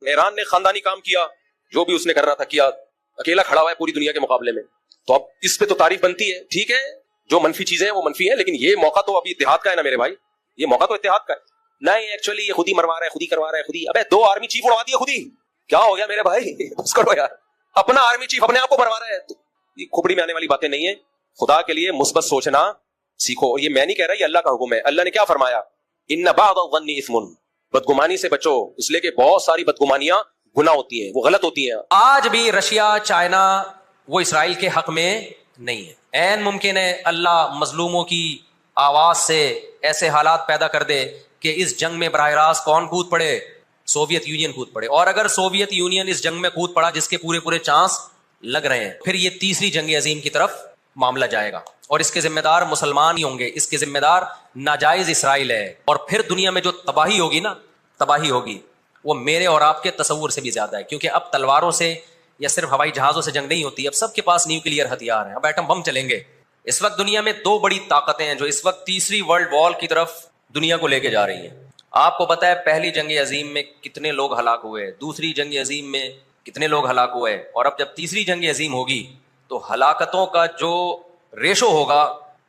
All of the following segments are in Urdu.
ایران نے خاندانی کام کیا، جو بھی اس نے کرنا تھا کیا، اکیلا کھڑا ہوا ہے پوری دنیا کے مقابلے میں، تو اب اس پہ تو تعریف بنتی ہے. ٹھیک ہے جو منفی چیزیں ہیں وہ منفی ہیں، لیکن یہ موقع تو ابھی اتحاد کا ہے نا میرے بھائی، یہ موقع تو اتحاد کا ہے. نہیں ایکچولی یہ خود ہی مروا رہا ہے، خود ہی کروا رہا ہے، خود ہی. ابے 2 آرمی چیف اڑوا دیا خود ہی، کیا ہو گیا میرے بھائی؟ بس کرو یار، اپنا آرمی چیف اپنے آپ کو مروا رہا ہے. یہ کھوپڑی میں آنے والی باتیں نہیں ہیں. خدا کے لیے مثبت سوچنا سیکھو. اور یہ میں نہیں کہہ رہا، یہ اللہ کا حکم ہے. اللہ نے کیا فرمایا؟ ان بعض الظن اثم، بدگمانی سے بچو، اس لیے کہ بہت ساری بدگمانیاں گناہ ہوتی ہیں، وہ غلط ہوتی ہیں. آج بھی رشیا چائنا وہ اسرائیل کے حق میں نہیں ہے. عین ممکن ہے اللہ مظلوموں کی آواز سے ایسے حالات پیدا کر دے کہ اس جنگ میں براہ راست کون کود پڑے؟ سوویت یونین کود پڑے. اور اگر سوویت یونین اس جنگ میں کود پڑا، جس کے پورے پورے چانس لگ رہے ہیں، پھر یہ تیسری جنگ عظیم کی طرف معاملہ جائے گا، اور اس کے ذمہ دار مسلمان ہی ہوں گے. اس کے ذمہ دار ناجائز اسرائیل ہے. اور پھر دنیا میں جو تباہی ہوگی نا، تباہی ہوگی، وہ میرے اور آپ کے تصور سے بھی زیادہ ہے. کیونکہ اب تلواروں سے یا صرف ہوائی جہازوں سے جنگ نہیں ہوتی، اب سب کے پاس نیوکلیئر ہتھیار ہیں، اب ایٹم بم چلیں گے. اس وقت دنیا میں 2 بڑی طاقتیں ہیں جو اس وقت تیسری ورلڈ وار کی طرف دنیا کو لے کے جا رہی ہیں. آپ کو پتا ہے پہلی جنگ عظیم میں کتنے لوگ ہلاک ہوئے، دوسری جنگ عظیم میں کتنے لوگ ہلاک ہوئے، اور اب جب تیسری جنگ عظیم ہوگی تو ہلاکتوں کا جو ریشو ہوگا،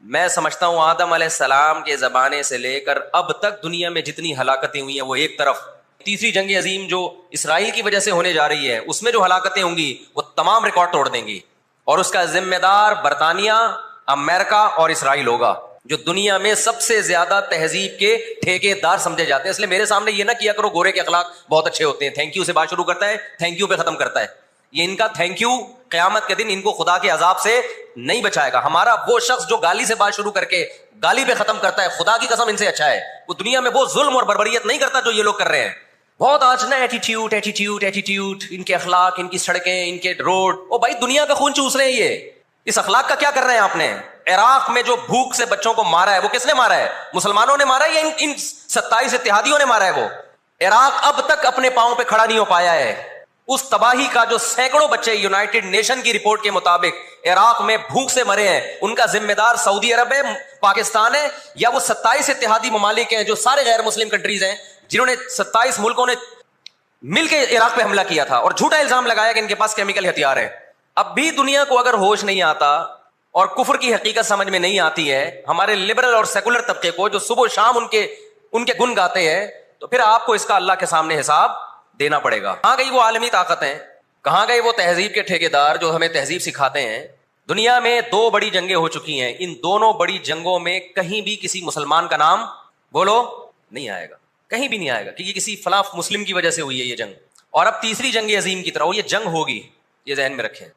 میں سمجھتا ہوں آدم علیہ السلام کے زمانے سے لے کر اب تک دنیا میں جتنی ہلاکتیں ہوئی ہیں وہ ایک طرف، تیسری جنگ عظیم جو اسرائیل کی وجہ سے ہونے جا رہی ہے اس میں جو ہلاکتیں ہوں گی وہ تمام ریکارڈ توڑ دیں گی. اور اس کا ذمہ دار برطانیہ، امریکہ اور اسرائیل ہوگا، جو دنیا میں سب سے زیادہ تہذیب کے ٹھیکے دار سمجھے جاتے ہیں. اس لیے میرے سامنے یہ نہ کیا کرو گورے کے اخلاق بہت اچھے ہوتے ہیں، تھینک یو سے بات شروع کرتا ہے، تھینک یو پہ ختم کرتا ہے. یہ ان کا تھینک یو قیامت کے دن ان کو خدا کے عذاب سے نہیں بچائے گا. ہمارا وہ شخص جو گالی سے بات شروع کر کے گالی پہ ختم کرتا ہے، خدا کی قسم ان سے اچھا ہے. وہ دنیا میں وہ ظلم اور بربریت نہیں کرتا جو یہ لوگ کر رہے ہیں. بہت آج نا ایٹیٹیوڈ، ان کے اخلاق، ان کی سڑکیں، ان کے روڈ. او بھائی دنیا کا خون چوس رہے ہیں یہ، اس اخلاق کا کیا کر رہے ہیں آپ نے؟ عراق میں جو بھوک سے بچوں کو مارا ہے وہ کس نے مارا ہے؟ مسلمانوں نے مارا ہے یا ان 27 اتحادیوں نے مارا ہے؟ وہ عراق اب تک اپنے پاؤں پہ کھڑا نہیں ہو پایا ہے. اس تباہی کا جو سینکڑوں بچے یونائٹڈ نیشن کی رپورٹ کے مطابق عراق میں بھوک سے مرے ہیں، ان کا ذمہ دار سعودی عرب ہے، پاکستان ہے، یا وہ 27 اتحادی ممالک ہیں جو سارے غیر مسلم کنٹریز ہیں، جنہوں نے 27 ملکوں نے مل کے عراق پہ حملہ کیا تھا اور جھوٹا الزام لگایا کہ ان کے پاس کیمیکل ہتھیار ہے. اب بھی دنیا کو اگر ہوش نہیں آتا اور کفر کی حقیقت سمجھ میں نہیں آتی ہے، ہمارے لبرل اور سیکولر طبقے کو جو صبح و شام ان کے گن گاتے ہیں، تو پھر آپ کو اس کا اللہ کے سامنے حساب دینا پڑے گا. کہاں گئی وہ عالمی طاقتیں؟ کہاں گئے وہ تہذیب کے ٹھیکیدار جو ہمیں تہذیب سکھاتے ہیں؟ دنیا میں 2 بڑی جنگیں ہو چکی ہیں، ان دونوں بڑی جنگوں میں کہیں بھی کسی مسلمان کا نام بولو نہیں آئے گا، کہیں بھی نہیں آئے گا کہ یہ کسی فلاں مسلم کی وجہ سے ہوئی ہے یہ جنگ. اور اب تیسری جنگ عظیم کی طرح یہ جنگ ہوگی، یہ ذہن میں رکھیں.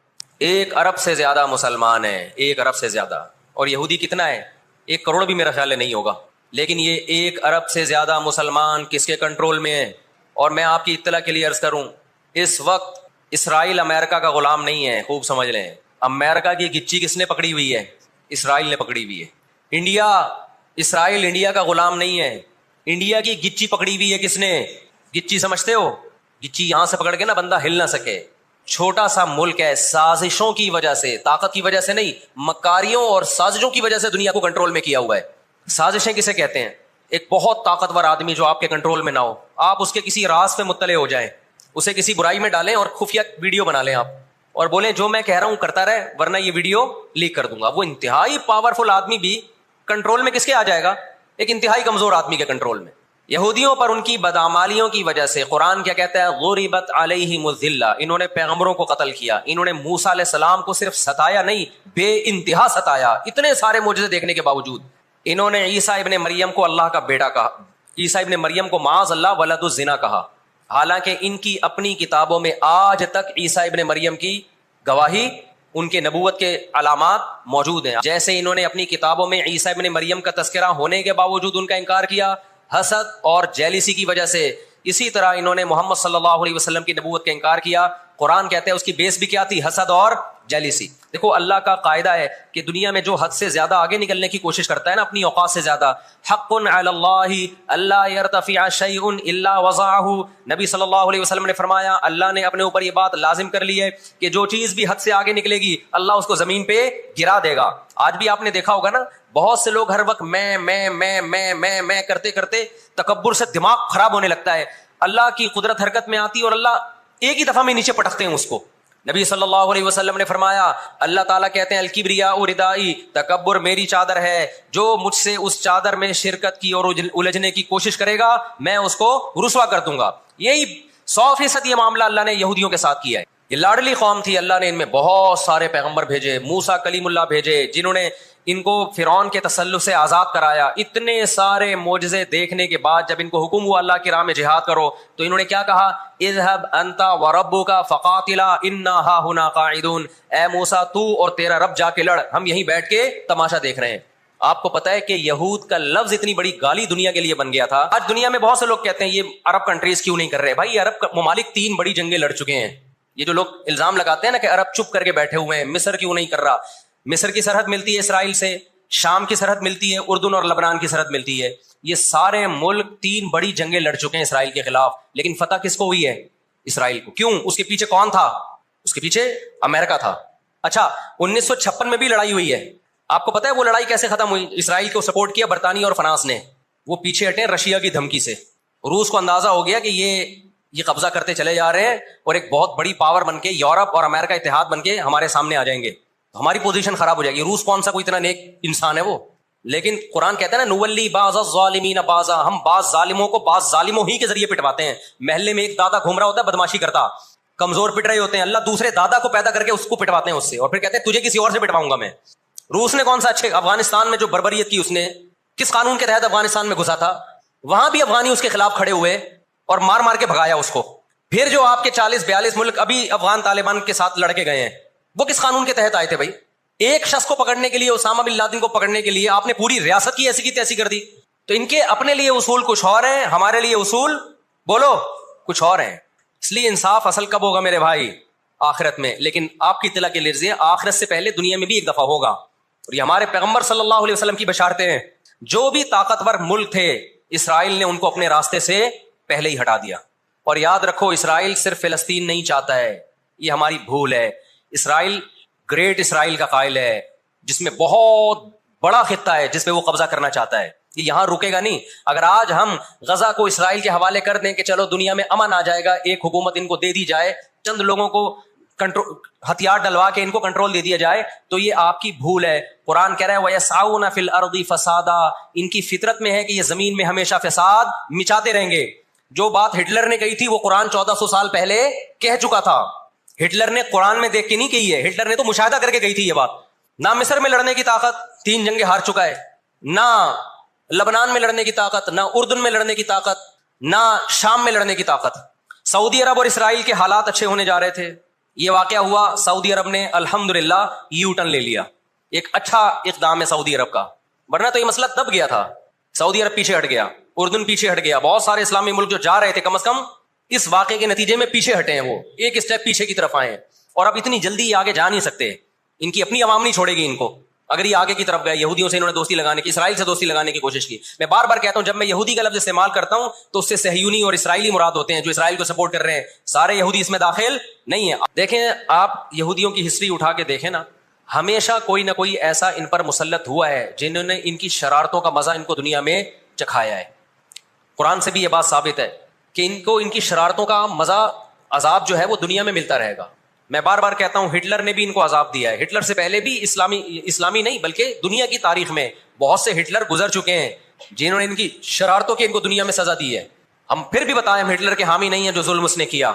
1 ارب سے زیادہ مسلمان ہیں، 1 ارب سے زیادہ. اور یہودی کتنا ہے؟ 1 کروڑ بھی میرا خیال ہے نہیں ہوگا. لیکن یہ 1 ارب سے زیادہ مسلمان کس کے کنٹرول میں ہیں؟ اور میں آپ کی اطلاع کے لیے عرض کروں، اس وقت اسرائیل امریکہ کا غلام نہیں ہے، خوب سمجھ لیں. امریکہ کی گچی کس نے پکڑی ہوئی ہے؟ اسرائیل نے پکڑی ہوئی ہے. اسرائیل انڈیا کا غلام نہیں ہے، انڈیا کی گچی پکڑی ہوئی ہے کس نے؟ گچی سمجھتے ہو؟ گچی یہاں سے پکڑ کے نا بندہ ہل نہ سکے. چھوٹا سا ملک ہے، سازشوں کی وجہ سے، طاقت کی وجہ سے نہیں، مکاریوں اور سازشوں کی وجہ سے دنیا کو کنٹرول میں کیا ہوا ہے. سازشیں کسے کہتے ہیں؟ ایک بہت طاقتور آدمی جو آپ کے کنٹرول میں نہ ہو، آپ اس کے کسی راز پہ مطلع ہو جائیں، اسے کسی برائی میں ڈالیں اور خفیہ ویڈیو بنا لیں آپ، اور بولیں جو میں کہہ رہا ہوں کرتا رہے ورنہ یہ ویڈیو لیک کر دوں گا. وہ انتہائی پاورفل آدمی بھی کنٹرول میں کس کے آ جائے گا؟ ایک انتہائی کمزور آدمی کے کنٹرول میں. یہودیوں پر ان کی بدعمالیوں کی وجہ سے قرآن کیا کہتا ہے؟ غربت علیہم الذلہ، انہوں نے پیغمبروں کو قتل کیا، انہوں نے موسیٰ علیہ السلام کو صرف ستایا نہیں، بے انتہا ستایا. اتنے سارے معجزے دیکھنے کے باوجود انہوں نے عیسیٰ ابن مریم کو اللہ کا بیٹا کہا، عیسیٰ ابن مریم کو معاذ اللہ ولد الزنا کہا، حالانکہ ان کی اپنی کتابوں میں آج تک عیسیٰ ابن مریم کی گواہی، ان کے نبوت کے علامات موجود ہیں. جیسے انہوں نے اپنی کتابوں میں عیسیٰ ابن مریم کا تذکرہ ہونے کے باوجود ان کا انکار کیا حسد اور جیلیسی کی وجہ سے، اسی طرح انہوں نے محمد صلی اللہ علیہ وسلم کی نبوت کا انکار کیا. قرآن کہتے ہیں اس کی بیس بھی کیا تھی؟ حسد اور جیلیسی. دیکھو اللہ کا قاعدہ ہے کہ دنیا میں جو حد سے زیادہ آگے نکلنے کی کوشش کرتا ہے نا اپنی اوقات سے زیادہ، حق علی اللہ الا یرتفع شیء الا وضعہ. نبی صلی اللہ علیہ وسلم نے فرمایا اللہ نے اپنے اوپر یہ بات لازم کر لی ہے کہ جو چیز بھی حد سے آگے نکلے گی اللہ اس کو زمین پہ گرا دے گا. آج بھی آپ نے دیکھا ہوگا نا بہت سے لوگ ہر وقت میں کرتے کرتے تکبر سے دماغ خراب ہونے لگتا ہے. اللہ کی قدرت حرکت میں آتی اور اللہ ایک ہی دفعہ میں نیچے پٹکتے ہیں اس کو. نبی صلی اللہ علیہ وسلم نے فرمایا, اللہ تعالیٰ کہتے ہیں الکبریاء ردائی, تکبر میری چادر ہے, جو مجھ سے اس چادر میں شرکت کی اور الجھنے کی کوشش کرے گا میں اس کو رسوا کر دوں گا. یہی 100% یہ معاملہ اللہ نے یہودیوں کے ساتھ کیا ہے. یہ لاڈلی قوم تھی, اللہ نے ان میں بہت سارے پیغمبر بھیجے, موسیٰ کلیم اللہ بھیجے, جنہوں نے ان کو فرعون کے تسلط سے آزاد کرایا. اتنے سارے معجزے دیکھنے کے بعد جب ان کو حکم ہوا اللہ کی راہ میں جہاد کرو تو انہوں نے کیا کہا, اذهب انت وربک فقاتلا انا ہاہنا قاعدون, اے موسیٰ تو اور تیرا رب جا کے لڑ, ہم یہیں بیٹھ کے تماشا دیکھ رہے ہیں. آپ کو پتا ہے کہ یہود کا لفظ اتنی بڑی گالی دنیا کے لیے بن گیا تھا. آج دنیا میں بہت سے لوگ کہتے ہیں یہ عرب کنٹریز کیوں نہیں کر رہے. بھائی عرب ممالک 3 بڑی جنگیں لڑ چکے ہیں. یہ جو لوگ الزام لگاتے ہیں نا کہ عرب چپ کر کے بیٹھے ہوئے ہیں, مصر کیوں نہیں کر رہا. مصر کی سرحد ملتی ہے اسرائیل سے, شام کی سرحد ملتی ہے, اردن اور لبنان کی سرحد ملتی ہے. یہ سارے ملک 3 بڑی جنگیں لڑ چکے ہیں اسرائیل کے خلاف, لیکن فتح کس کو ہوئی ہے؟ اسرائیل کو. کیوں؟ اس کے پیچھے کون تھا؟ اس کے پیچھے امریکہ تھا. اچھا 1956 میں بھی لڑائی ہوئی ہے. آپ کو پتا ہے وہ لڑائی کیسے ختم ہوئی؟ اسرائیل کو سپورٹ کیا برطانیہ اور فرانس نے. وہ پیچھے ہٹے رشیا کی دھمکی سے. روس کو اندازہ ہو گیا کہ یہ قبضہ کرتے چلے جا رہے ہیں اور ایک بہت بڑی پاور بن کے یورپ اور امریکہ اتحاد بن کے ہمارے سامنے آ جائیں گے, ہماری پوزیشن خراب ہو جائے گی. روس کون سا کوئی اتنا نیک انسان ہے وہ. لیکن قرآن کہتا ہے نا نولی بعض الظالمین بعضا, ہم بعض ظالموں کو بعض ظالموں ہی کے ذریعے پٹواتے ہیں. محلے میں ایک دادا گھوم رہا ہوتا ہے بدماشی کرتا, کمزور پٹ رہے ہوتے ہیں, اللہ دوسرے دادا کو پیدا کر کے اس کو پٹواتے ہیں اس سے, اور پھر کہتے ہیں تجھے کسی اور سے پٹواؤں گا میں. روس نے کون سا اچھے افغانستان میں جو بربریت کی اس نے کس قانون کے تحت افغانستان میں گھسا تھا, وہاں بھی افغانی اس کے خلاف کھڑے ہوئے اور مار مار کے بھگایا اس کو. پھر جو آپ کے 40-42 ملک ابھی افغان طالبان کے ساتھ لڑ کے گئے ہیں وہ کس قانون کے تحت آئے تھے بھائی؟ ایک شخص کو پکڑنے کے لیے, اسامہ بن لادن کو پکڑنے کے لیے آپ نے پوری ریاست کی ایسی کی تیسی کر دی. تو ان کے اپنے لیے اصول کچھ اور ہیں, ہمارے لیے اصول بولو کچھ اور ہیں. اس لیے انصاف اصل کب ہوگا میرے بھائی؟ آخرت میں. لیکن آپ کی اطلاع کے لیے آخرت سے پہلے دنیا میں بھی ایک دفعہ ہوگا, اور یہ ہمارے پیغمبر صلی اللہ علیہ وسلم کی بشارتیں ہیں. جو بھی طاقتور ملک تھے اسرائیل نے ان کو اپنے راستے سے پہلے ہی ہٹا دیا. اور یاد رکھو اسرائیل صرف فلسطین نہیں چاہتا ہے, یہ ہماری بھول ہے. اسرائیل گریٹ اسرائیل کا قائل ہے جس میں بہت بڑا خطہ ہے جس پہ وہ قبضہ کرنا چاہتا ہے. یہ یہاں رکے گا نہیں. اگر آج ہم غزہ کو اسرائیل کے حوالے کر دیں کہ چلو دنیا میں امن آ جائے گا, ایک حکومت ان کو دے دی جائے, چند لوگوں کو ہتھیار ڈلوا کے ان کو کنٹرول دے دیا جائے, تو یہ آپ کی بھول ہے. قرآن کہہ رہا ہے وَيَسْعَوْنَ فِي الْأَرْضِ فَسَادًا, ان کی فطرت میں ہے کہ یہ زمین میں ہمیشہ فساد مچاتے رہیں گے. جو بات ہٹلر نے کہی تھی وہ قرآن 1400 سال پہلے کہہ چکا تھا. ہٹلر نے قرآن میں دیکھ کے نہیں کہی ہے, ہٹلر نے تو مشاہدہ کر کے کہی تھی یہ بات. نہ مصر میں لڑنے کی طاقت, 3 جنگیں ہار چکا ہے, نہ لبنان میں لڑنے کی طاقت, نہ اردن میں لڑنے کی طاقت, نہ شام میں لڑنے کی طاقت. سعودی عرب اور اسرائیل کے حالات اچھے ہونے جا رہے تھے, یہ واقعہ ہوا, سعودی عرب نے الحمدللہ یو ٹرن لے لیا. ایک اچھا اقدام ہے سعودی عرب کا, ورنہ تو یہ مسئلہ دب گیا تھا. سعودی عرب پیچھے ہٹ گیا, اردن پیچھے ہٹ گیا, بہت سارے اسلامی ملک جو جا رہے تھے کم از کم اس واقعے کے نتیجے میں پیچھے ہٹے ہیں, وہ ایک اسٹیپ پیچھے کی طرف آئے ہیں. اور اب اتنی جلدی یہ آگے جا نہیں سکتے, ان کی اپنی عوام نہیں چھوڑے گی ان کو. اگر یہ آگے کی طرف گئے, یہودیوں سے انہوں نے دوستی لگانے کی, اسرائیل سے دوستی لگانے کی کوشش کی. میں بار بار کہتا ہوں جب میں یہودی کا لفظ استعمال کرتا ہوں تو اس سے صہیونی اور اسرائیلی مراد ہوتے ہیں جو اسرائیل کو سپورٹ کر رہے ہیں. سارے یہودی اس میں داخل نہیں ہیں. دیکھیں آپ یہودیوں کی ہسٹری اٹھا کے دیکھیں نا, ہمیشہ کوئی نہ کوئی ایسا ان پر مسلط ہوا ہے جنہوں نے ان کی شرارتوں کا مزہ ان کو دنیا میں چکھایا ہے. قرآن سے بھی یہ بات ثابت ہے کہ ان کو ان کی شرارتوں کا مزہ, عذاب جو ہے وہ دنیا میں ملتا رہے گا. میں بار بار کہتا ہوں ہٹلر نے بھی ان کو عذاب دیا ہے. ہٹلر سے پہلے بھی اسلامی نہیں بلکہ دنیا کی تاریخ میں بہت سے ہٹلر گزر چکے ہیں جنہوں نے ان کی شرارتوں کی ان کو دنیا میں سزا دی ہے. ہم پھر بھی بتائیں ہم ہٹلر کے حامی نہیں ہیں جو ظلم اس نے کیا,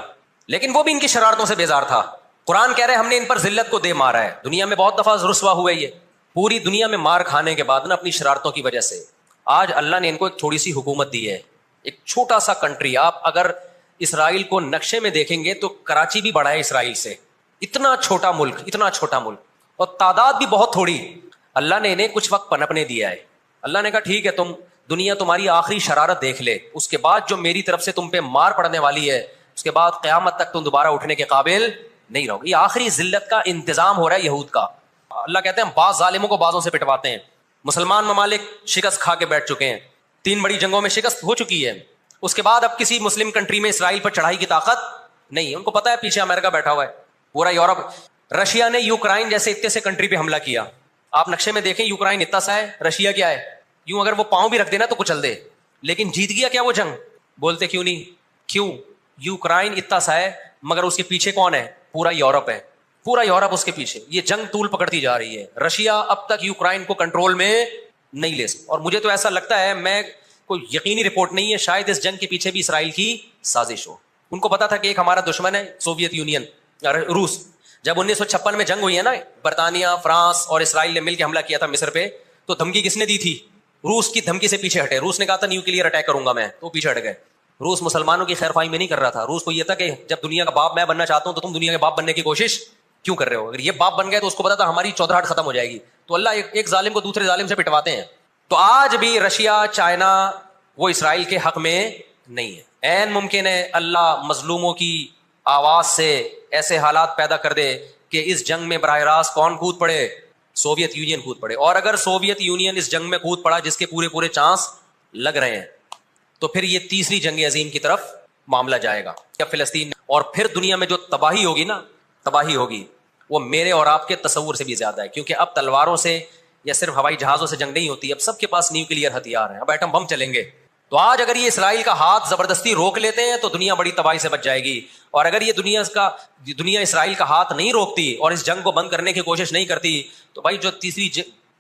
لیکن وہ بھی ان کی شرارتوں سے بیزار تھا. قرآن کہہ رہے ہم نے ان پر ذلت کو دے مارا ہے. دنیا میں بہت دفعہ رسوا ہوئے, یہ پوری دنیا میں مار کھانے کے بعد نا اپنی شرارتوں کی وجہ سے آج اللہ نے ان کو ایک تھوڑی سی حکومت دی ہے, ایک چھوٹا سا کنٹری. آپ اگر اسرائیل کو نقشے میں دیکھیں گے تو کراچی بھی بڑا ہے اسرائیل سے. اتنا چھوٹا ملک, اتنا چھوٹا ملک, اور تعداد بھی بہت تھوڑی. اللہ نے انہیں کچھ وقت پنپنے دیا ہے. اللہ نے کہا ٹھیک ہے تم دنیا تمہاری آخری شرارت دیکھ لے, اس کے بعد جو میری طرف سے تم پہ مار پڑنے والی ہے اس کے بعد قیامت تک تم دوبارہ اٹھنے کے قابل نہیں رہو. یہ آخری ذلت کا انتظام ہو رہا ہے یہود کا. اللہ کہتے ہیں ہم بعض ظالموں کو بعضوں سے پٹواتے ہیں. مسلمان ممالک شکست کھا کے بیٹھ چکے ہیں, 3 بڑی جنگوں میں شکست ہو چکی ہے. اس کے بعد اب کسی مسلم کنٹری میں اسرائیل پر چڑھائی کی طاقت نہیں ہے. ان کو پتا ہے پیچھے امریکہ بیٹھا ہوا ہے, پورا یورپ. رشیا نے یوکرائن جیسے اتنے سے کنٹری پہ حملہ کیا. آپ نقشے میں دیکھیں یوکرائن اتنا سا ہے, رشیا کیا ہے, یوں اگر وہ پاؤں بھی رکھ دینا تو کچل دے. لیکن جیت گیا کیا وہ جنگ؟ بولتے کیوں نہیں؟ کیوں؟ یوکرائن اتنا سا ہے مگر اس کے پیچھے کون ہے؟ پورا یورپ ہے، پورا یورپ اس کے پیچھے. یہ جنگ طول پکڑتی جا رہی ہے. رشیا اب تک یوکرائن کو کنٹرول میں نہیں لے سکتا، اور مجھے تو ایسا لگتا ہے، میں کوئی یقینی رپورٹ نہیں ہے، شاید اس جنگ کے پیچھے بھی اسرائیل کی سازش ہو. ان کو پتا تھا کہ ایک ہمارا دشمن ہے سوویت یونین، روس. جب 1956 میں جنگ ہوئی ہے نا، برطانیہ، فرانس اور اسرائیل نے مل کے حملہ کیا تھا مصر پہ، تو دھمکی کس نے دی تھی؟ روس کی دھمکی سے پیچھے ہٹے. روس نے کہا تھا نیوکلیئر اٹیک کروں گا میں، تو پیچھے ہٹ گئے. روس مسلمانوں کی خیر خواہی میں نہیں کر رہا تھا. روس کو یہ تھا کہ جب دنیا کا باپ میں بننا چاہتا ہوں تو تم دنیا کے باپ بننے کی کوشش کیوں کر رہے ہو؟ اگر یہ باپ بن گئے تو اس کو پتا تھا ہماری چودراہٹ ختم ہو جائے گی. تو اللہ ایک ظالم کو دوسرے ظالم سے پٹواتے ہیں. تو آج بھی رشیا، چائنا وہ اسرائیل کے حق میں نہیں ہے. عین ممکن ہے اللہ مظلوموں کی آواز سے ایسے حالات پیدا کر دے کہ اس جنگ میں براہ راست کون کود پڑے؟ سوویت یونین کود پڑے. اور اگر سوویت یونین اس جنگ میں کود پڑا جس کے پورے چانس لگ رہے ہیں، تو پھر یہ تیسری جنگ عظیم کی طرف معاملہ جائے گا یا فلسطین. اور پھر دنیا میں جو تباہی ہوگی نا، تباہی ہوگی وہ میرے اور آپ کے تصور سے بھی زیادہ ہے. کیونکہ اب تلواروں سے یا صرف ہوائی جہازوں سے جنگ نہیں ہوتی، اب سب کے پاس نیوکلیئر ہتھیار ہیں، اب ایٹم بم چلیں گے. تو آج اگر یہ اسرائیل کا ہاتھ زبردستی روک لیتے ہیں تو دنیا بڑی تباہی سے بچ جائے گی. اور اگر یہ دنیا اسرائیل کا ہاتھ نہیں روکتی اور اس جنگ کو بند کرنے کی کوشش نہیں کرتی، تو بھائی جو تیسری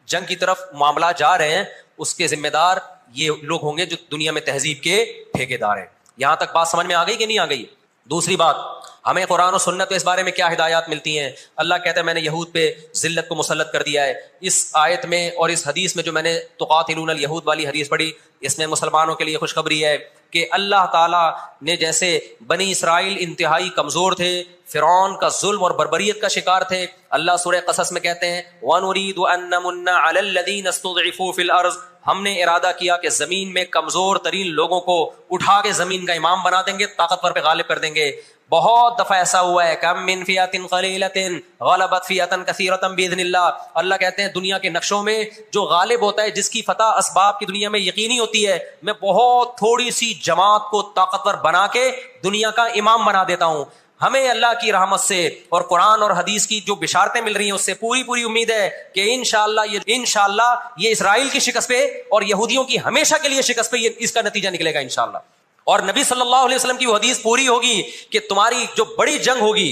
جنگ کی طرف معاملات جا رہے ہیں اس کے ذمہ دار یہ لوگ ہوں گے جو دنیا میں تہذیب کے ٹھیکیدار ہیں. یہاں تک بات سمجھ میں آ گئی کہ نہیں آ گئی؟ دوسری بات، ہمیں قرآن و سنت اس بارے میں کیا ہدایات ملتی ہیں؟ اللہ کہتا ہے میں نے یہود پہ ذلت کو مسلط کر دیا ہے. اس آیت میں اور اس حدیث میں جو میں نے تقاتلون الیہود والی حدیث پڑھی، اس میں مسلمانوں کے لیے خوشخبری ہے کہ اللہ تعالیٰ نے جیسے بنی اسرائیل انتہائی کمزور تھے، فرعون کا ظلم اور بربریت کا شکار تھے. اللہ سورہ قصص میں کہتے ہیں وَنُرِيدُ أَن نَّمُنَّ عَلَى الَّذِينَ اسْتُضْعِفُوا فِي الْأَرْضِ، ہم نے ارادہ کیا کہ زمین میں کمزور ترین لوگوں کو اٹھا کے زمین کا امام بنا دیں گے، طاقتور پہ غالب کر دیں گے. بہت دفعہ ایسا ہوا ہے، کم من فئۃ قلیلۃ غلبت فئۃ کثیرۃ باذن اللہ. اللہ کہتے ہیں دنیا کے نقشوں میں جو غالب ہوتا ہے، جس کی فتح اسباب کی دنیا میں یقینی ہوتی ہے، میں بہت تھوڑی سی جماعت کو طاقتور بنا کے دنیا کا امام بنا دیتا ہوں. ہمیں اللہ کی رحمت سے اور قرآن اور حدیث کی جو بشارتیں مل رہی ہیں اس سے پوری امید ہے کہ انشاءاللہ یہ اسرائیل کی شکست پہ اور یہودیوں کی ہمیشہ کے لیے شکست پہ اس کا نتیجہ نکلے گا انشاءاللہ. اور نبی صلی اللہ علیہ وسلم کی وہ حدیث پوری ہوگی کہ تمہاری جو بڑی جنگ ہوگی،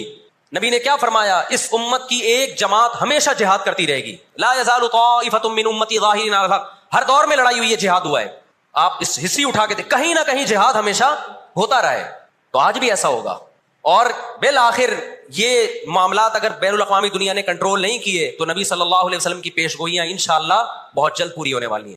نبی نے کیا فرمایا؟ اس امت کی ایک جماعت ہمیشہ جہاد کرتی رہے گی. لا یزال طائفۃ من امتی ظاہرین علی الحق. ہر دور میں لڑائی ہوئی ہے، جہاد ہوا ہے. آپ اس ہسٹری اٹھا کے دیکھ، کہیں نہ کہیں جہاد ہمیشہ ہوتا رہا ہے. تو آج بھی ایسا ہوگا. اور بالآخر یہ معاملات اگر بین الاقوامی دنیا نے کنٹرول نہیں کیے تو نبی صلی اللہ علیہ وسلم کی پیش گوئیاں انشاءاللہ بہت جلد پوری ہونے والی ہیں.